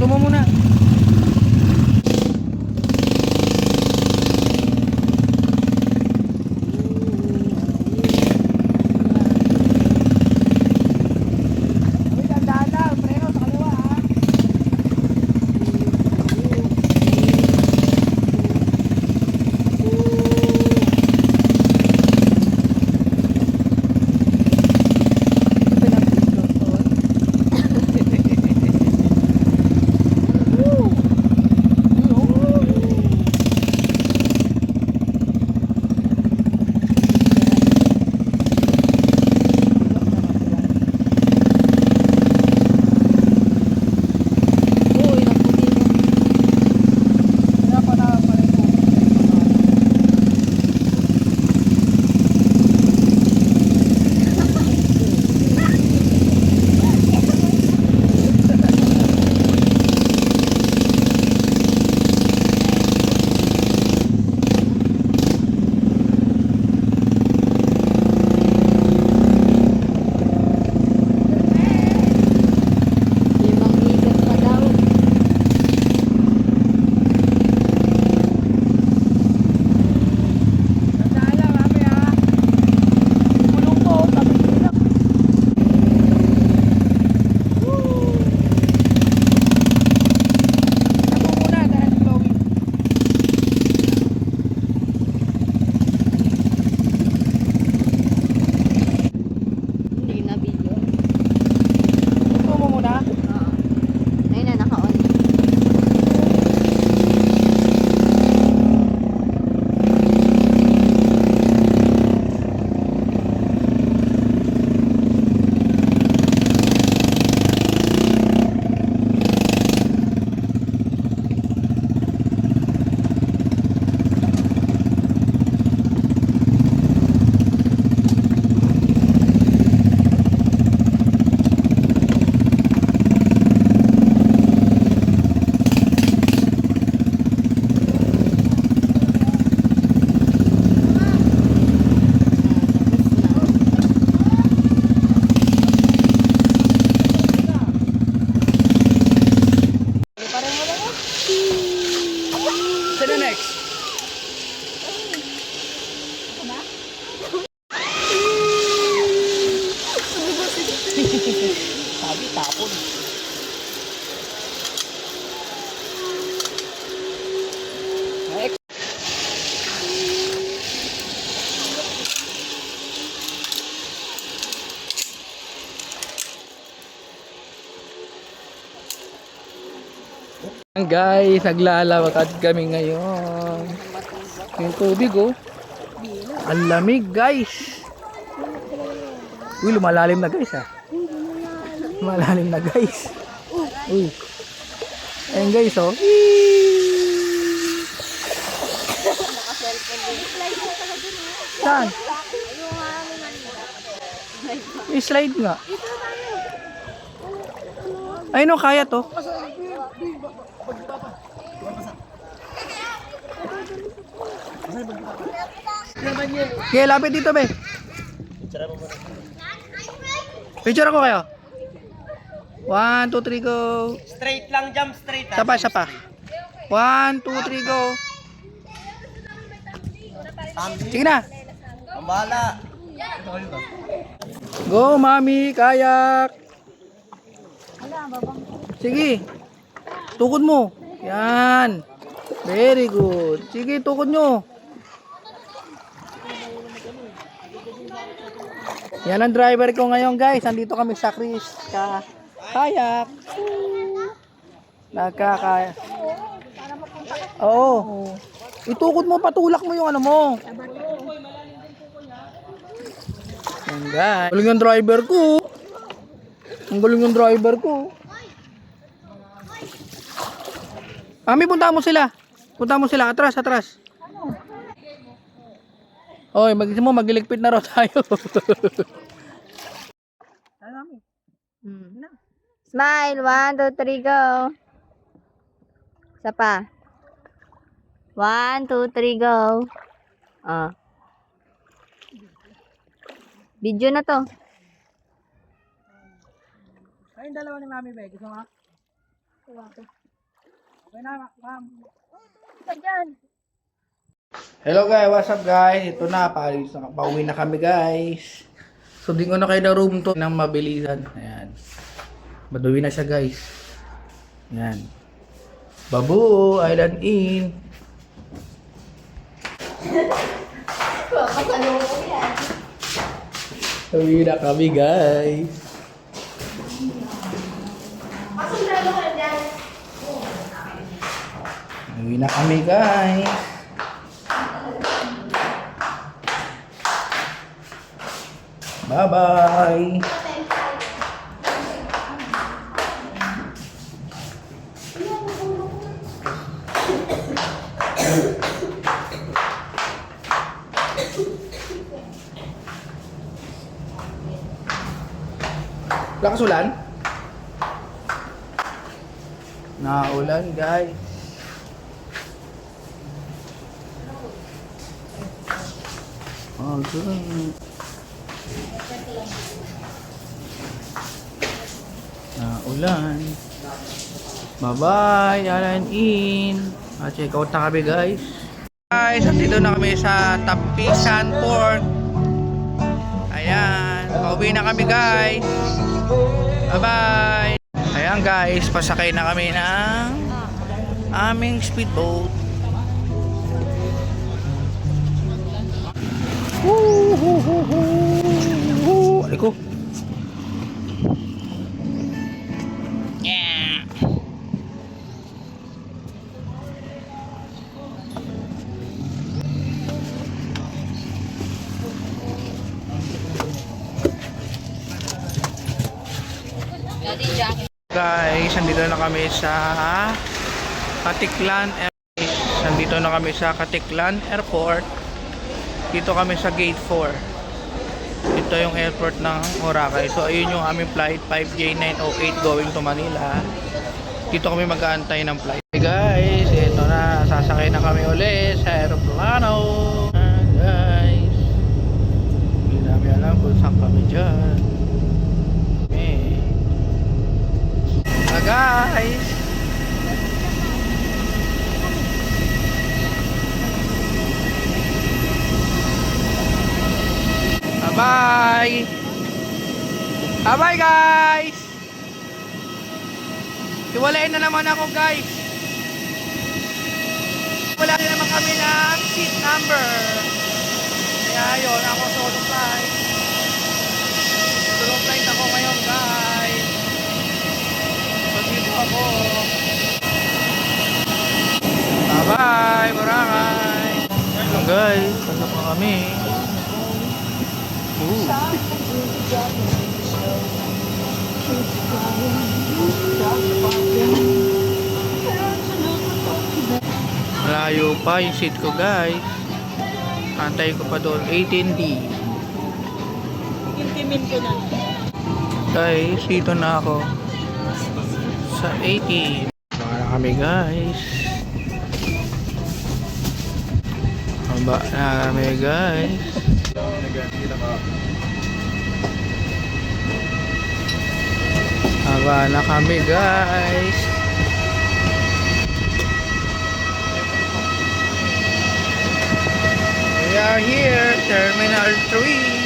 mo muna. Sino next? Sabi tapon. Next. Guys, naglalakad kami ngayon. Yung tubig oh. Ang lamig guys. Uy, lumalalim na guys ah. Malalim na guys. Uy. Ayun guys oh. Saan? I-slide nga. Ayun oh, kaya to. Okay, lapit dito be. Picture ako kayo. 1, 2, 3, go. Straight lang, jump straight. Sapa, sapa. 1, 2, 3, go. Sige na. Ang bahala. Go, mami, kayak. Sige. Tukod mo. Yan. Very good. Sige, tukod nyo. Yan ang driver ko ngayon guys. Andito kami sa Chris kayak. Nagkakaya. Oo. Itukod mo, patulak mo yung ano mo. Yan guys. Galing yung driver ko. Ang galing yung driver ko. Mami, punta mo sila. Punta mo sila. Atras, atras. Oy, magiligpit na raw tayo. Smile, 1, 2, 3, go. Isa pa. 1, 2, 3, go. Ah. Video na to. Ayun, dalawa ni Mami Be. Gusto nga? Hello guys, what's up guys? Ito na, pauwi na kami guys. So di ko na kayo na room to ng mabilisan. Ayan. Baduwi na siya guys. Ayan. Babu, Island Inn. Uwi na kami guys. Uwi na kami guys. Bye-bye. Lakas ulan? Naulan guys. Oh, good. Naulan. Bye-bye, Island Inn. Check out na kami guys. Guys, dito na kami sa Tapisan Port. Ayan, pauwi na kami guys. Bye-bye. Ayan guys, pasakay na kami ng aming speedboat. Aliko. Yeah. Guys, nandito na kami sa Katiklan Airport. Nandito na kami sa Katiklan Airport. Dito kami sa Gate 4. Ito yung airport ng Boracay. So ayun yung aming flight 5J908 going to Manila. Dito kami mag-aantay ng flight. Hey guys, ito na, sasakay na kami ulit sa aeroplano. Guys, hindi namin alam kung saan kami dyan. Guys, bye-bye. Bye-bye guys. Iwalain na naman ako guys. Wala na naman kami ng seat number. Kaya yun, ako solo flight. Solo flight ako ngayon guys. Dito ako. Bye-bye, Boracay. So guys, ano pa kami? Malayo pa yung seat ko guys. Antay ko pa doon 18D. Guys, dito na ako sa 18. Baka na kami guys. Baba na kami guys. Baba na kami guys. We are here, Terminal 3.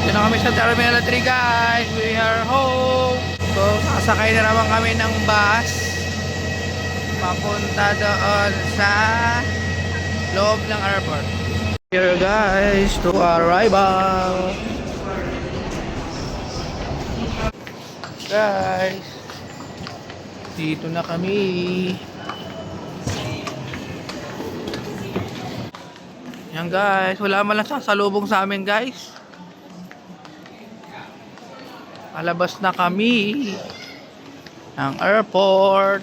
Dito na kami sa Terminal 3 guys. We are home. So, sasakay na naman kami ng bus papunta doon sa loob ng airport. Here guys, to arrival. Guys, dito na kami. Yan guys, wala man lang sasalubong sa amin guys. Palabas na kami ng airport.